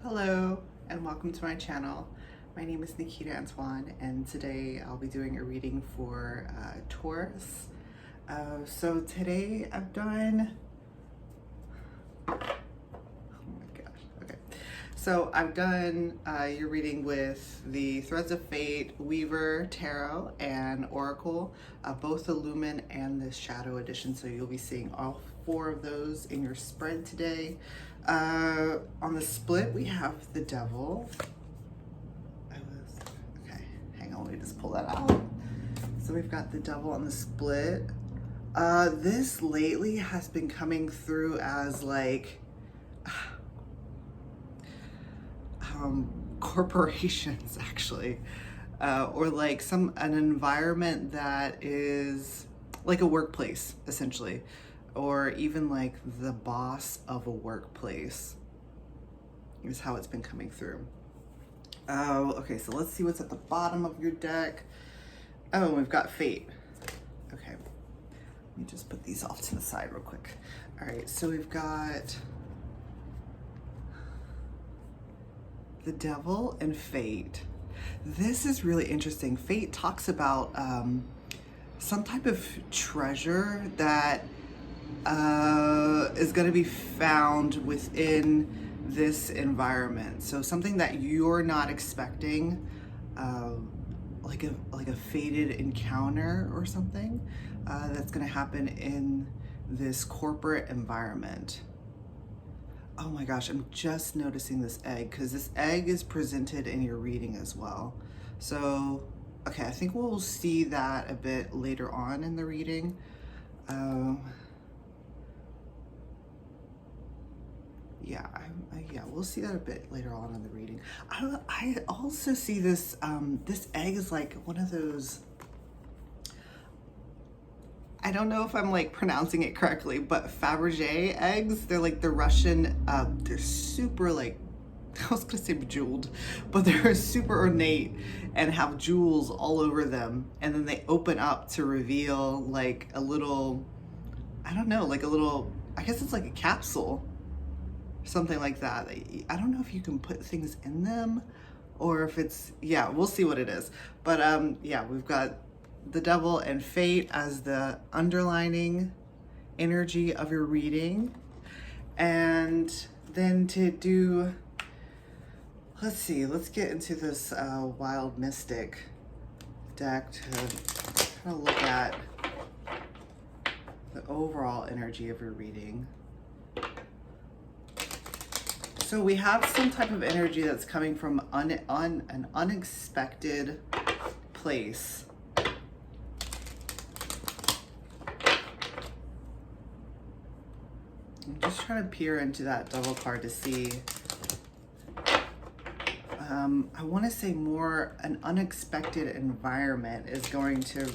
Hello and welcome to my channel. My name is Nikita Antoine and today I'll be doing a reading for Taurus. So today I've done, oh my gosh, okay. So I've done your reading with the Threads of Fate, Weaver, Tarot, and Oracle, both the Lumen and the Shadow edition. So you'll be seeing all four of those in your spread today. On the split, we have the Devil. Okay, hang on, let me just pull that out. So we've got the Devil on the split. This lately has been coming through as like corporations actually, or like an environment that is like a workplace essentially, or even like the boss of a workplace is how it's been coming through. Okay, so let's see what's at the bottom of your deck. Oh, we've got Fate. Okay, let me just put these off to the side real quick. All right, so we've got the Devil and Fate. This is really interesting. Fate talks about some type of treasure that is going to be found within this environment. So something that you're not expecting, like a fated encounter or something that's going to happen in this corporate environment. Oh my gosh, I'm just noticing this egg because this egg is presented in your reading as well. So, okay, I think we'll see that a bit later on in the reading. Yeah, we'll see that a bit later on in the reading. I also see this, this egg is like one of those, I don't know if I'm like pronouncing it correctly, but Fabergé eggs. They're like the Russian, they're super like, I was gonna say bejeweled, but they're super ornate and have jewels all over them. And then they open up to reveal like a little, I don't know, like a little, I guess it's like a capsule, something like that. I don't know if you can put things in them or if it's, yeah, we'll see what it is. But yeah, we've got the Devil and Fate as the underlining energy of your reading. And then to do, let's see, let's get into this Wild Mystic deck to kind of look at the overall energy of your reading. So we have some type of energy that's coming from an unexpected place. I'm just trying to peer into that Devil card to see. I want to say more an unexpected environment is going to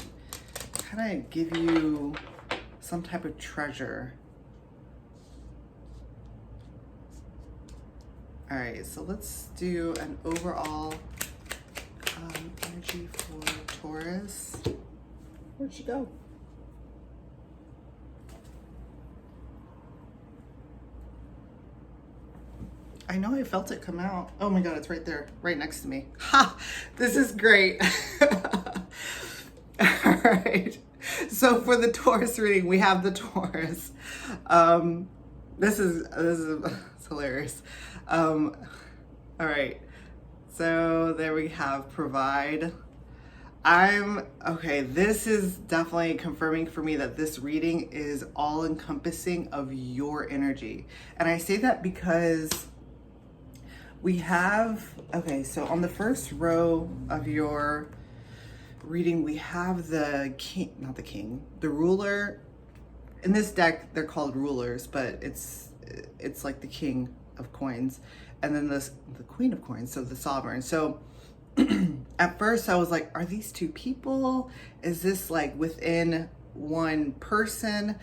kind of give you some type of treasure. All right, so let's do an overall energy for Taurus. Where'd she go? I know I felt it come out. Oh my God, it's right there, right next to me. Ha! This is great. All right. So for the Taurus reading, we have the Taurus. This is it's hilarious. All right. So there we have provide. Okay, this is definitely confirming for me that this reading is all encompassing of your energy. And I say that because we have, okay, so on the first row of your reading, we have the king, not the king, the ruler. In this deck, they're called rulers, but it's like the king of coins. And then the queen of coins, so the sovereign. So at first I was like, are these two people? Is this like within one person?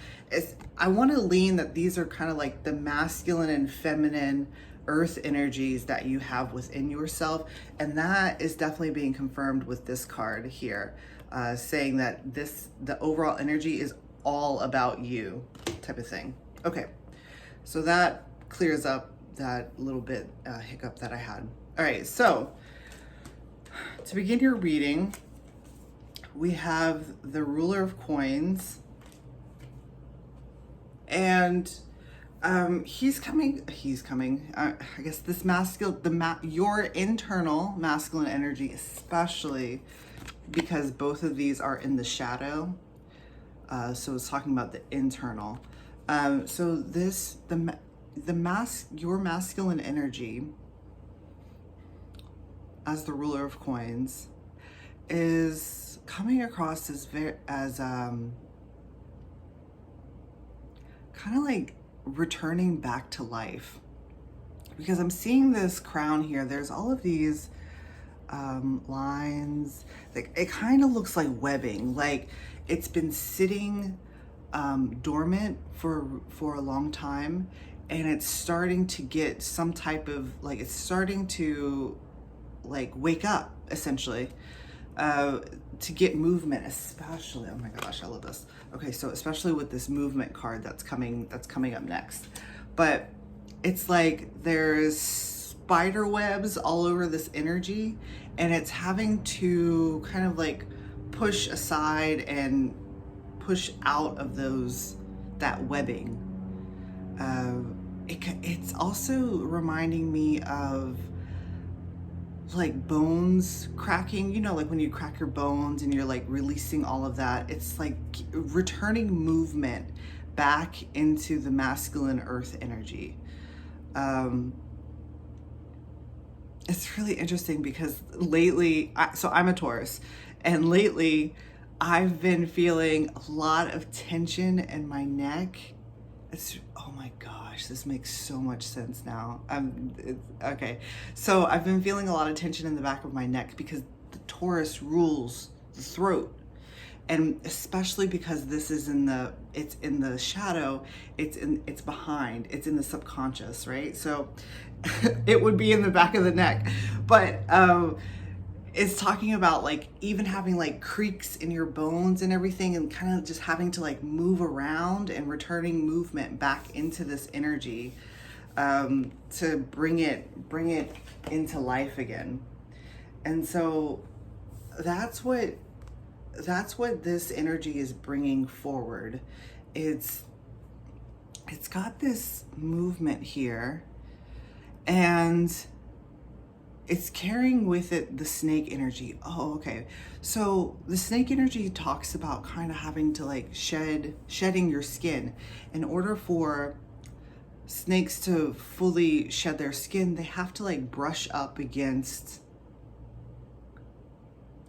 I want to lean that these are kind of like the masculine and feminine earth energies that you have within yourself. And that is definitely being confirmed with this card here, saying that the overall energy is all about you type of thing. Okay, so that clears up little bit hiccup that I had. All right, so to begin your reading, we have the Ruler of Coins, and he's coming. I guess this your internal masculine energy, especially because both of these are in the shadow. So it's talking about the internal. So your masculine energy as the Ruler of Coins is coming across as kind of like returning back to life, because I'm seeing this crown here. There's all of these lines. Like, it kind of looks like webbing, like it's been sitting dormant for a long time, and it's starting to get some type of, like, it's starting to like wake up, essentially, to get movement, especially, oh my gosh, I love this. Okay, so especially with this movement card that's coming up next. But it's like there's spider webs all over this energy, and it's having to kind of like push aside and push out of that webbing. It's also reminding me of like bones cracking, you know, like when you crack your bones and you're like releasing all of that. It's like returning movement back into the masculine earth energy. It's really interesting because lately, so I'm a Taurus, and lately I've been feeling a lot of tension in my neck. Oh my gosh, this makes so much sense now. Okay, so I've been feeling a lot of tension in the back of my neck because the Taurus rules the throat. And especially because this is it's in the shadow, it's behind, it's in the subconscious, right? So it would be in the back of the neck. But it's talking about like even having like creaks in your bones and everything, and kind of just having to like move around and returning movement back into this energy to bring it into life again. And so that's what this energy is bringing forward. It's got this movement here, and it's carrying with it the snake energy. Oh, okay. So the snake energy talks about kind of having to like shedding your skin. In order for snakes to fully shed their skin, they have to like brush up against,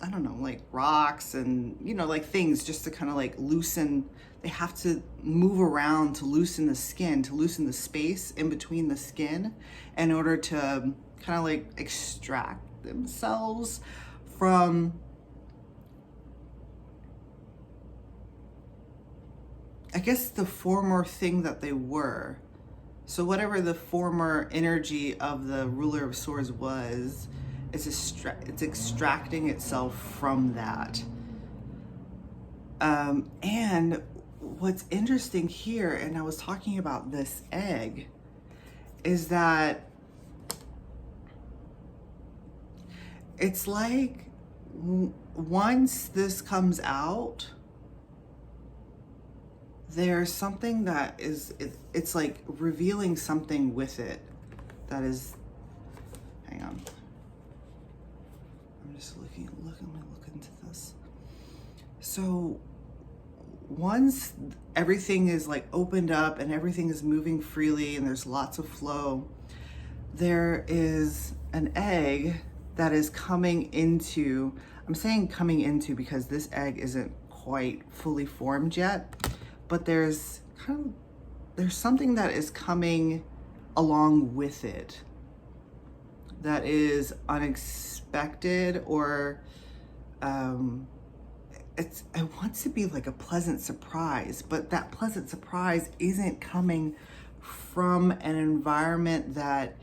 I don't know, like rocks and, you know, like things just to kind of like loosen. They have to move around to loosen the skin, to loosen the space in between the skin in order to kind of like extract themselves from, I guess, the former thing that they were. So whatever the former energy of the Ruler of Swords was, it's extracting itself from that. And what's interesting here, and I was talking about this egg, is that it's like once this comes out, there's something that it's like revealing something with it that is, hang on. I'm just let me look into this. So once everything is like opened up and everything is moving freely and there's lots of flow, there is an egg that is coming into, I'm saying coming into because this egg isn't quite fully formed yet, but there's something that is coming along with it that is unexpected, or it wants to be like a pleasant surprise, but that pleasant surprise isn't coming from an environment that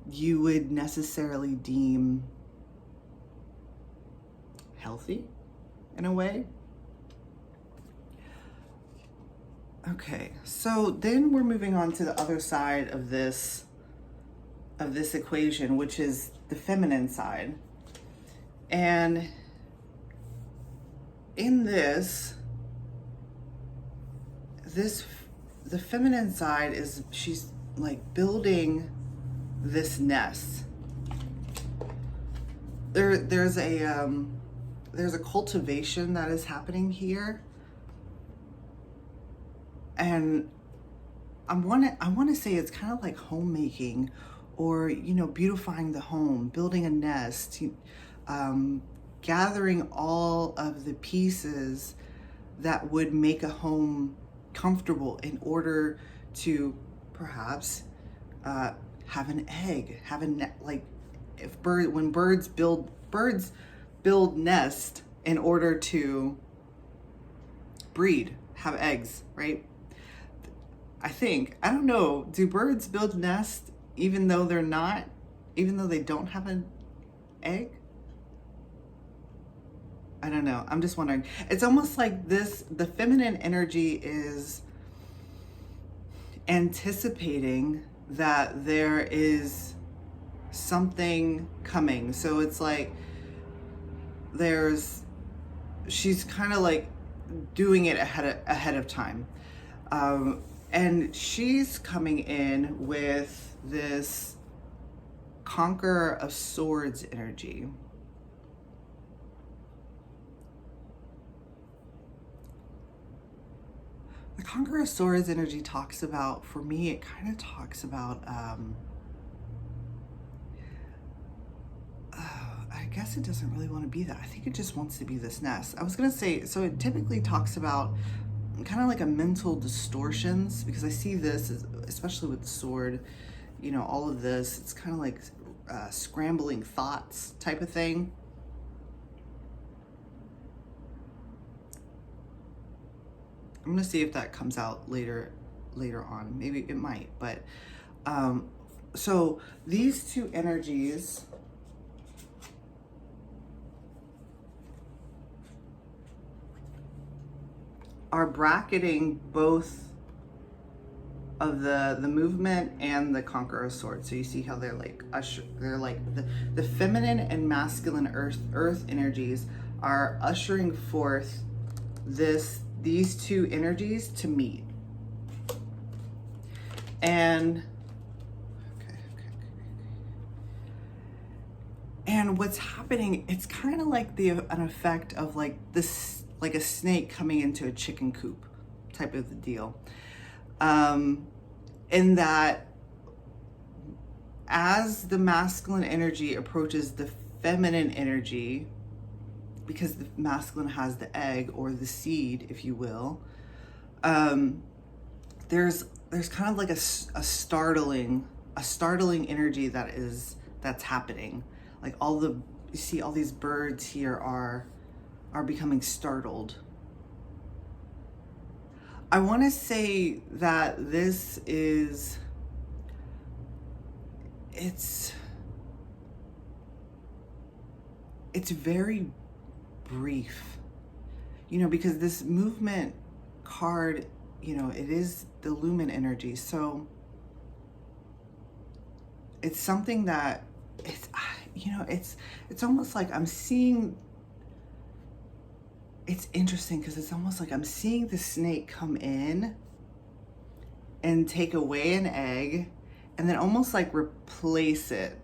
you would necessarily deem healthy in a way. Okay, so then we're moving on to the other side of this of this equation, which is the feminine side. And in this, the feminine side is, she's like building this nest. There's a cultivation that is happening here, and I want to say it's kind of like homemaking, or beautifying the home, building a nest, gathering all of the pieces that would make a home comfortable in order to perhaps have an egg, have a like when birds build nest in order to breed, have eggs, right? I don't know, do birds build nest even though they don't have an egg? I don't know. I'm just wondering. It's almost like the feminine energy is anticipating that there is something coming. So it's like she's kind of like doing it ahead of time. And she's coming in with this Conqueror of Swords energy. The Conqueror of Swords energy talks about, for me, it kind of talks about, I guess it doesn't really want to be that. I think it just wants to be this nest. I was going to say, so it typically talks about kind of like a mental distortions, because I see this, especially with the sword, all of this, it's kind of like scrambling thoughts type of thing. I'm gonna see if that comes out later on. Maybe it might, but so these two energies are bracketing both of the movement and the Conqueror of Swords. So you see how they're like the feminine and masculine earth energies are ushering forth these two energies to meet. And and what's happening, it's kind of like an effect of like this, like a snake coming into a chicken coop type of the deal. In that as the masculine energy approaches the feminine energy, because the masculine has the egg or the seed, if you will, there's kind of like a startling energy that's happening. Like you see all these birds here are becoming startled. I want to say that this is, it's very brief, because this movement card, it is the Lumen energy. So it's something that it's almost like I'm seeing, it's interesting because it's almost like I'm seeing the snake come in and take away an egg and then almost like replace it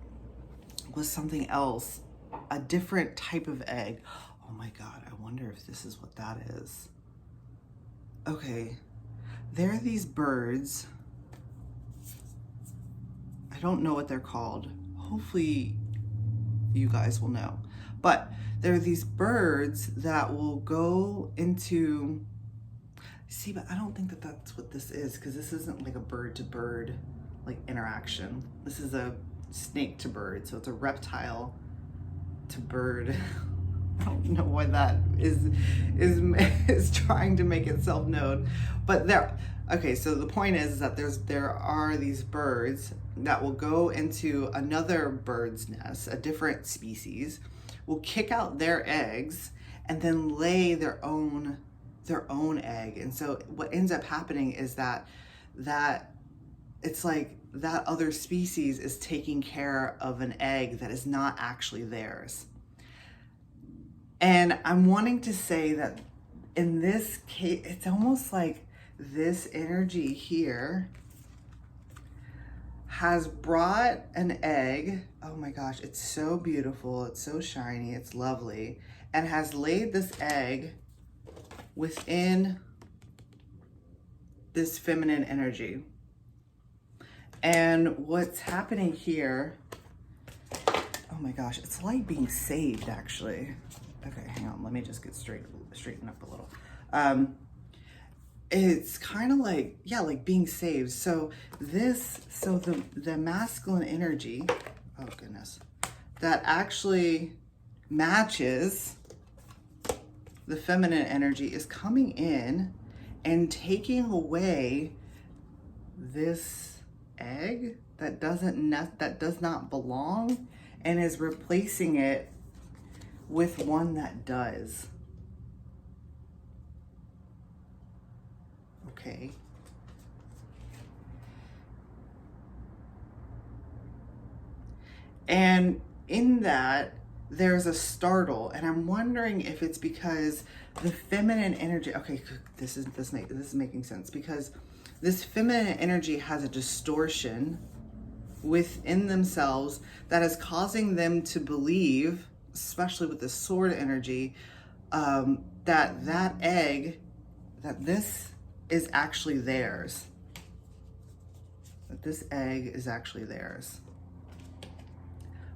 with something else, a different type of egg. Oh my God, I wonder if this is what that is. Okay, there are these birds. I don't know what they're called. Hopefully you guys will know. But there are these birds that will go into, see, but I don't think that that's what this is, because this isn't like a bird to bird like interaction. This is a snake to bird, so it's a reptile to bird. I don't know why that is trying to make itself known, but okay, so the point is that there are these birds that will go into another bird's nest, a different species, will kick out their eggs and then lay their own egg. And so what ends up happening is that it's like that other species is taking care of an egg that is not actually theirs. And I'm wanting to say that in this case, it's almost like this energy here has brought an egg. Oh my gosh, it's so beautiful. It's so shiny. It's lovely. And has laid this egg within this feminine energy. And what's happening here, oh my gosh, it's like being saved actually. Okay, hang on, let me just get straighten up a little. It's kind of like, yeah, like being saved. So the masculine energy, oh goodness, that actually matches the feminine energy is coming in and taking away this egg that does not belong, and is replacing it with one that does. Okay. And in that, there's a startle, and I'm wondering if it's because the feminine energy, okay, this is making sense, because this feminine energy has a distortion within themselves that is causing them to believe, especially with the sword energy, that egg, that this is actually theirs. That this egg is actually theirs.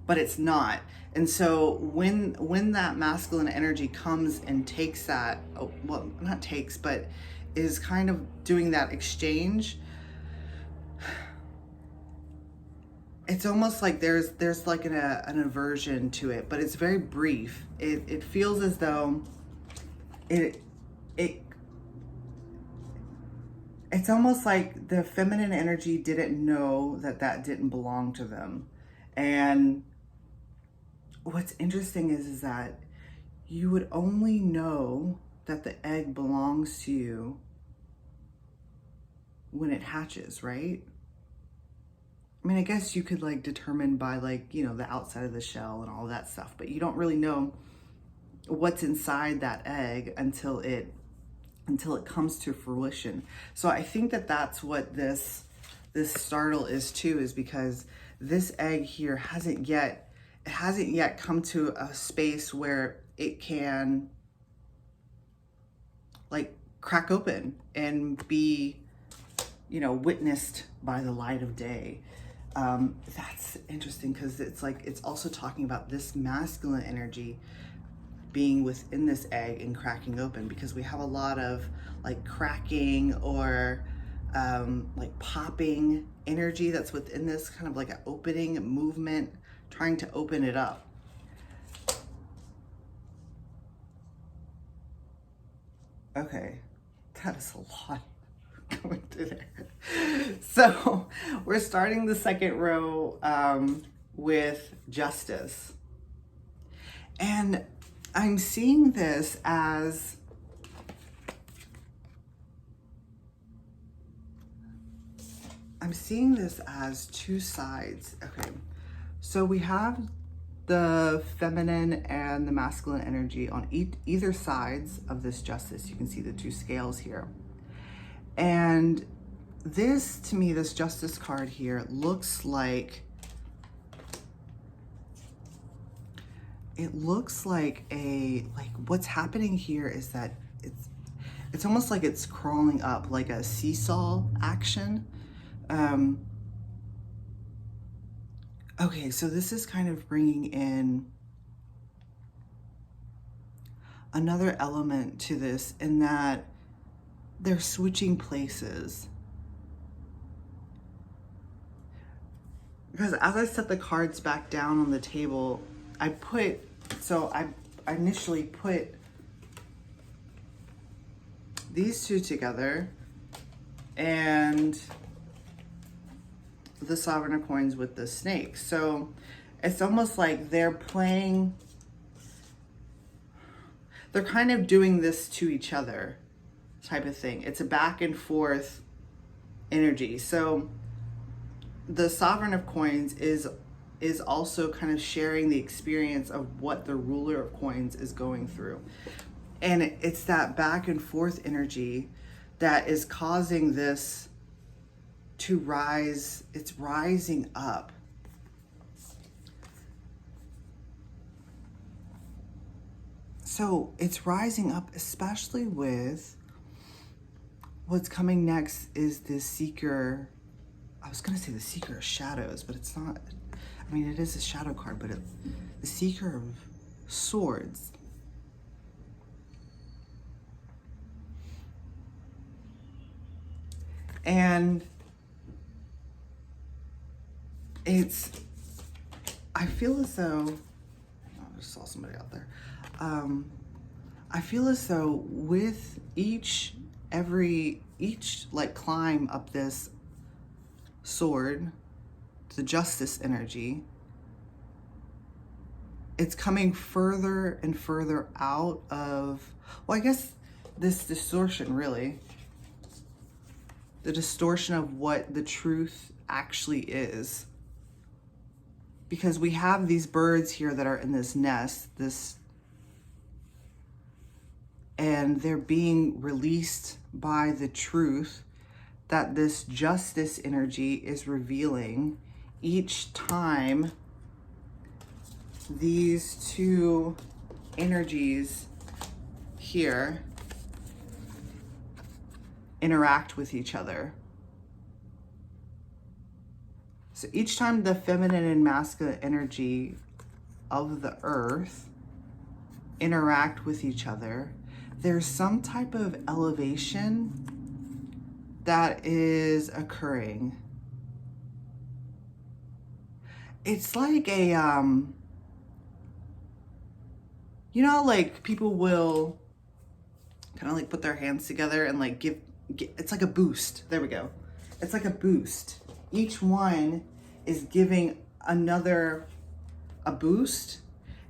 But it's not. And so when that masculine energy comes and takes that, well, not takes, but is kind of doing that exchange, it's almost like there's like an aversion to it, but it's very brief. It feels as though it's almost like the feminine energy didn't know that didn't belong to them. And what's interesting is that you would only know that the egg belongs to you when it hatches, right? I mean, I guess you could like determine by like, you know, the outside of the shell and all that stuff, but you don't really know what's inside that egg until it comes to fruition. So I think that that's what this startle is too, is because this egg here hasn't yet come to a space where it can like crack open and be, you know, witnessed by the light of day. That's interesting, because it's like, it's also talking about this masculine energy being within this egg and cracking open, because we have a lot of like cracking or like popping energy that's within this, kind of like an opening movement, trying to open it up. Okay, that is a lot going through there. So we're starting the second row with justice. And I'm seeing this as two sides. Okay, so we have the feminine and the masculine energy on either sides of this justice. You can see the two scales here. And this, to me, this justice card here looks like, what's happening here is that it's almost like it's crawling up, like a seesaw action. Okay, so this is kind of bringing in another element to this, in that they're switching places. Because as I set the cards back down on the table, I initially put these two together and the Sovereign of Coins with the snake. So it's almost like they're kind of doing this to each other type of thing. It's a back and forth energy. So the Sovereign of Coins is also kind of sharing the experience of what the Ruler of Coins is going through. And it's that back and forth energy that is causing this to rise. It's rising up. So it's rising up, especially with what's coming next is the Seeker. I was going to say the Seeker of Shadows, but it's not. I mean, it is a shadow card, but the Seeker of Swords. And I feel as though, I just saw somebody out there. I feel as though with each like climb up this sword, the justice energy, it's coming further and further out of, well, I guess this distortion, really. The distortion of what the truth actually is. Because we have these birds here that are in this nest, and they're being released by the truth that this justice energy is revealing each time these two energies here interact with each other. So each time the feminine and masculine energy of the earth interact with each other, there's some type of elevation that is occurring. It's like a, you know, like people will kind of like put their hands together and like give, it's like a boost. There we go. It's like a boost. Each one is giving another a boost,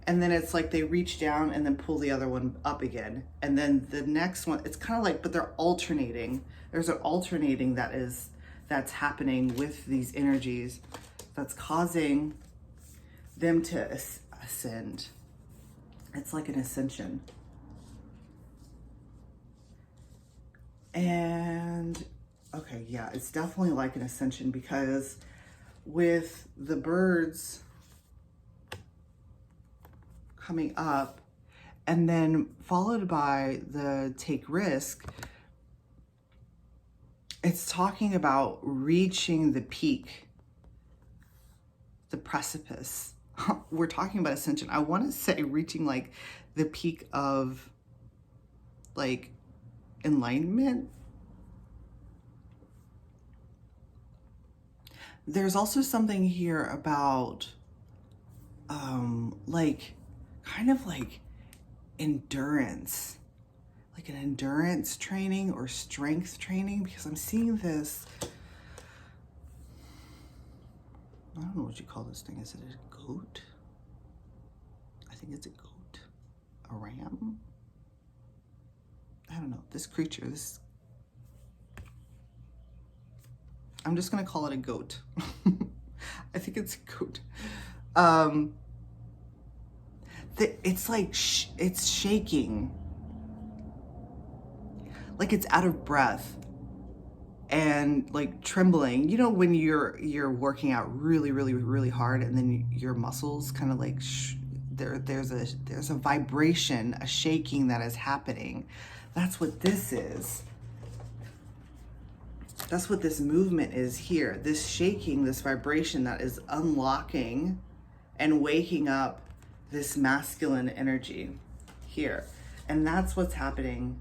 and then it's like they reach down and then pull the other one up again. And then the next one, it's kind of like, but they're alternating. There's an alternating that's happening with these energies that's causing them to ascend. It's like an ascension. And okay, yeah, it's definitely like an ascension, because with the birds coming up and then followed by the take risk, it's talking about reaching the peak, the precipice. We're talking about ascension. I want to say reaching like the peak of like enlightenment. There's also something here about like kind of like endurance, like an endurance training or strength training, because I'm seeing this, I don't know what you call this thing. Is it a goat? I think it's a goat, a ram. I don't know, this creature, I'm just gonna call it a goat. I think it's a goat. It's like, it's shaking. Like it's out of breath and like trembling. You know, when you're working out really, really, really hard, and then your muscles kind of like, there's a vibration, a shaking that is happening. That's what this is. That's what this movement is here. This shaking, this vibration that is unlocking and waking up this masculine energy here. And that's what's happening.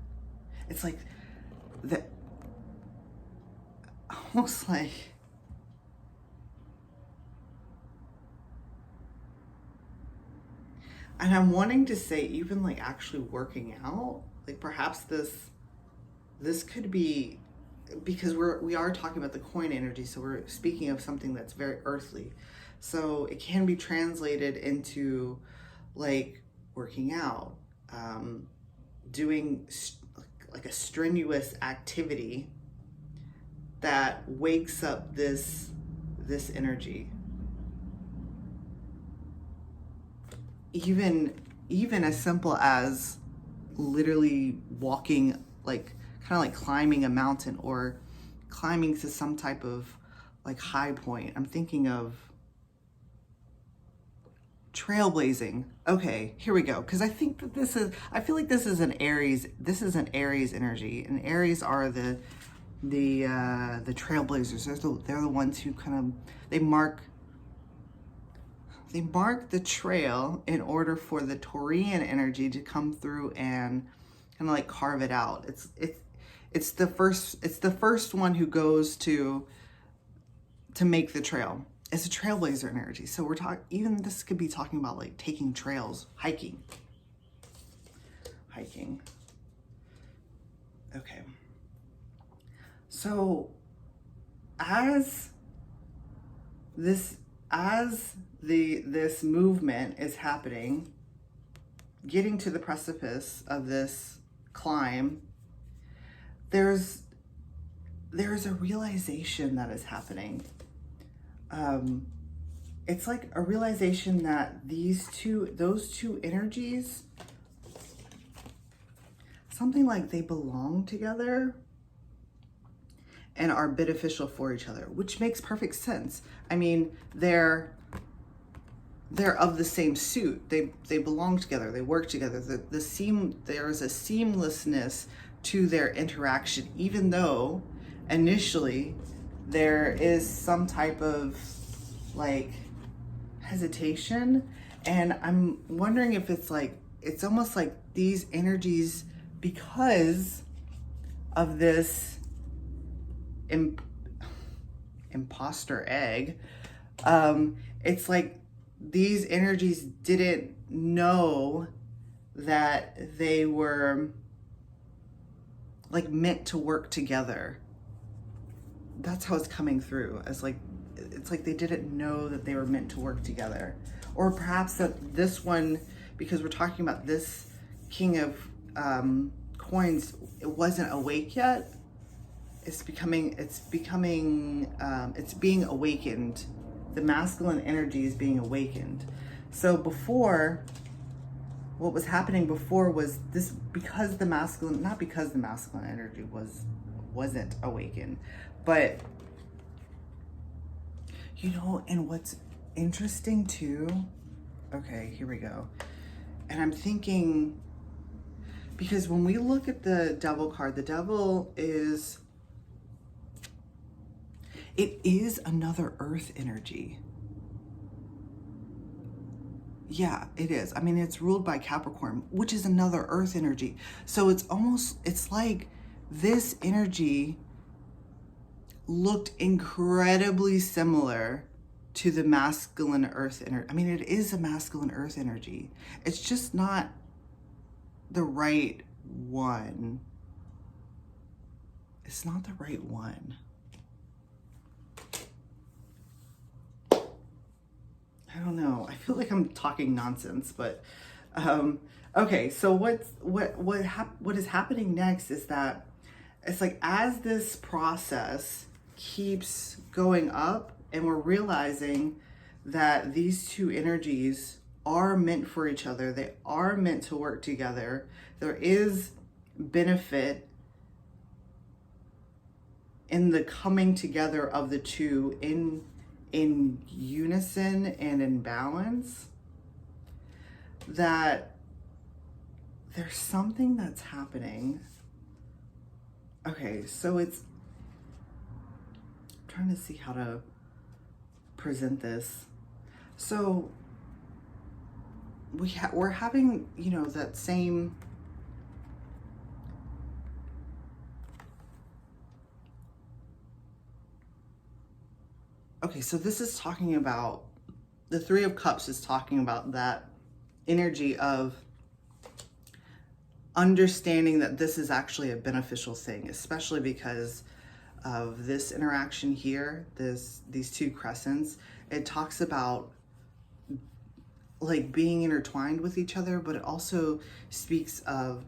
It's like almost like, and I'm wanting to say even like actually working out, like perhaps this could be, because we are talking about the coin energy, so we're speaking of something that's very earthly. So it can be translated into like working out, doing like a strenuous activity that wakes up this this energy. Even as simple as literally walking, like kind of like climbing a mountain or climbing to some type of like high point. I'm thinking of trailblazing. Okay, here we go. Because I think that I feel like this is an Aries energy, and Aries are the trailblazers. They're the ones who kind of, they mark the trail in order for the Taurian energy to come through and kind of like carve it out. It's the first one who goes to make the trail. It's a trailblazer energy. So we're talking, even this could be talking about like taking trails, hiking. Okay. So as this movement is happening, getting to the precipice of this climb, there's a realization that is happening. It's like a realization that those two energies, something like they belong together and are beneficial for each other, which makes perfect sense. I mean, they're of the same suit. They belong together. They work together. There is a seamlessness to their interaction, even though initially there is some type of like hesitation. And I'm wondering if it's almost like these energies, because of this imposter egg, it's like these energies didn't know that they were like meant to work together. That's how it's coming through, as like, it's like they didn't know that they were meant to work together. Or perhaps that this one, because we're talking about this King of Coins, it wasn't awake yet. It's being awakened. The masculine energy is being awakened. So before, what was happening before was this, because the masculine energy wasn't awakened. But, you know, and what's interesting too, okay, here we go. And I'm thinking, because when we look at the Devil card, the Devil is another earth energy. Yeah, it is. I mean, it's ruled by Capricorn, which is another earth energy. So it's like this energy looked incredibly similar to the masculine earth energy. I mean, it is a masculine earth energy. It's just not the right one. It's not the right one. I don't know. I feel like I'm talking nonsense, but okay. So what is happening next is that it's like, as this process keeps going up and we're realizing that these two energies are meant for each other, they are meant to work together, there is benefit in the coming together of the two in unison and in balance, that there's something that's happening. Okay, so I'm trying to see how to present this. So we're having, you know, that same, okay, so this is talking about, the Three of Cups is talking about that energy of understanding that this is actually a beneficial thing, especially because of this interaction here, these two crescents. It talks about like being intertwined with each other, but it also speaks of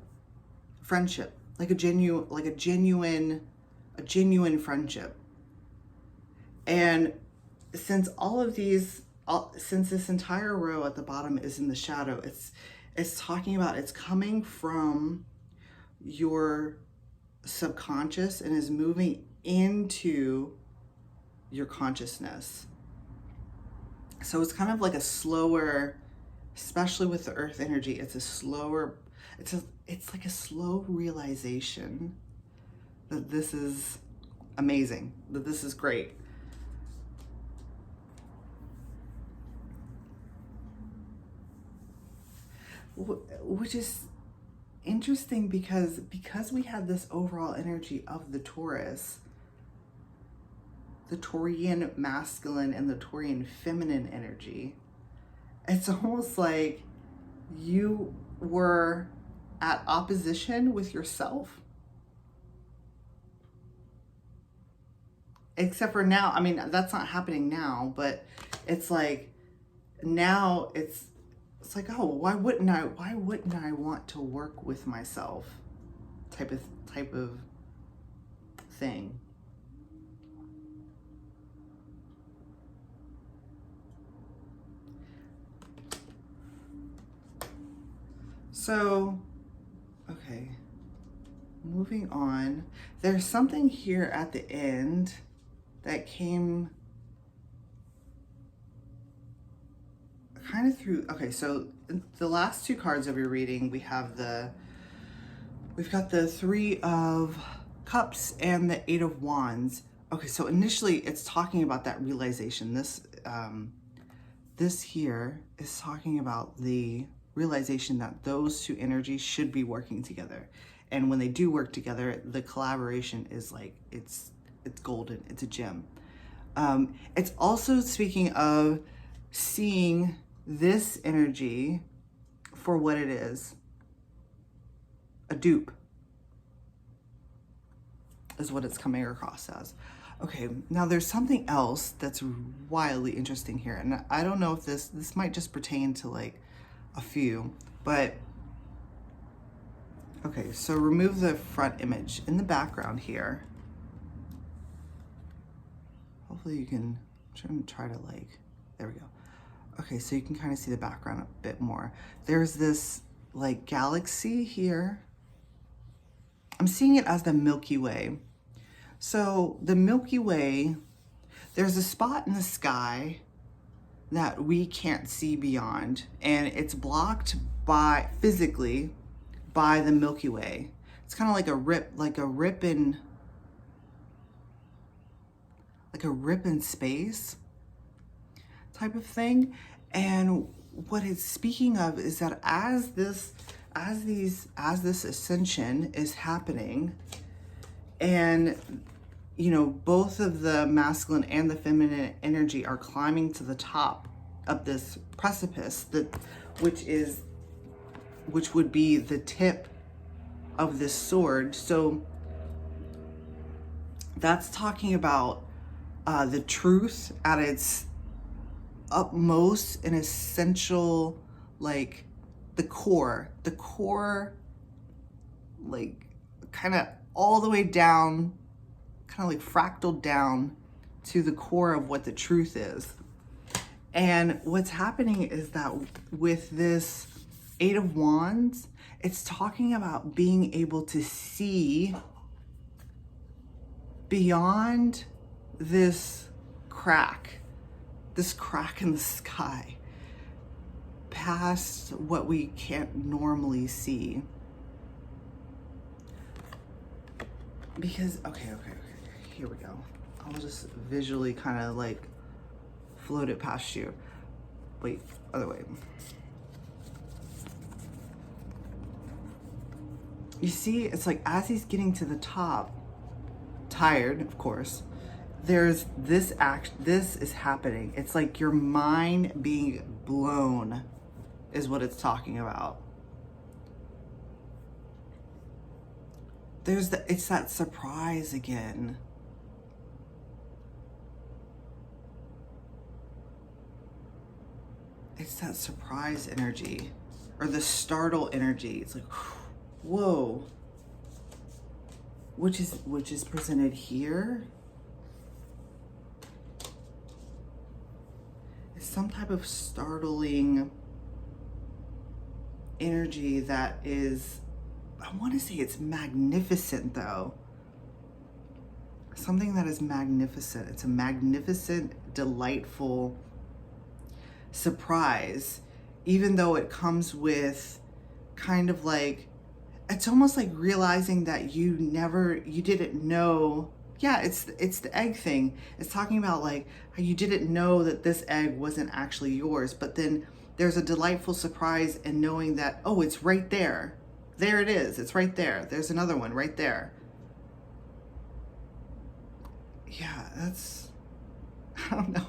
friendship, like a genuine friendship. And since since this entire row at the bottom is in the shadow, it's talking about, it's coming from your subconscious and is moving into your consciousness. So it's kind of like a slower, especially with the earth energy, it's a slower, it's like a slow realization that this is amazing, that this is great. Which is interesting because we had this overall energy of the Taurus, the Taurian masculine and the Taurian feminine energy. It's almost like you were at opposition with yourself. Except for now, I mean, that's not happening now, but it's like now it's like, oh, why wouldn't I want to work with myself type of thing. So, okay, moving on. There's something here at the end that came kind of through. Okay, so the last two cards of your reading, we've got the Three of Cups and the Eight of Wands. Okay, so initially it's talking about that realization. This here is talking about the realization that those two energies should be working together. And when they do work together, the collaboration is like, it's golden, it's a gem. It's also speaking of seeing this energy for what it is, a dupe, is what it's coming across as. Okay, now there's something else that's wildly interesting here, and I don't know if this might just pertain to like a few, but okay, so remove the front image. In the background here, hopefully you can try to like, there we go. Okay, so you can kind of see the background a bit more. There's this like galaxy here. I'm seeing it as the Milky Way. So the Milky Way, there's a spot in the sky that we can't see beyond, and it's blocked physically by the Milky Way. It's kind of like a rip in space type of thing. And what it's speaking of is that as this ascension is happening, and you know, both of the masculine and the feminine energy are climbing to the top of this precipice, which would be the tip of this sword. So that's talking about the truth at its utmost and essential, like the core, like kind of all the way down, kind of like fractaled down to the core of what the truth is. And what's happening is that with this Eight of Wands, it's talking about being able to see beyond this crack in the sky, past what we can't normally see. Because, okay, here we go. I'll just visually kind of like float it past you. Wait, other way. You see, it's like as he's getting to the top, tired, of course, there's this is happening. It's like your mind being blown is what it's talking about. It's that surprise again. It's that surprise energy, or the startle energy. It's like, whoa. Which is presented here. some type of startling energy that is, I want to say it's magnificent though. Something that is magnificent. It's a magnificent, delightful surprise, even though it comes with kind of like, it's almost like realizing that you didn't know. Yeah, it's the egg thing. It's talking about like how you didn't know that this egg wasn't actually yours, but then there's a delightful surprise in knowing that, oh, it's right there. There it is. It's right there. There's another one right there. Yeah, that's, I don't know.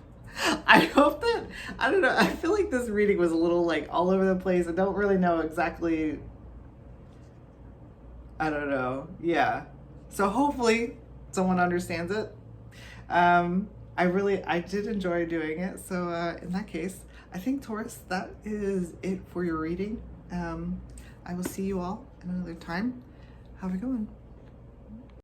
I hope that, I don't know. I feel like this reading was a little like all over the place. I don't really know exactly. I don't know. Yeah. So hopefully someone understands it. I did enjoy doing it. So in that case, I think Taurus, that is it for your reading. I will see you all another time. Have a good one.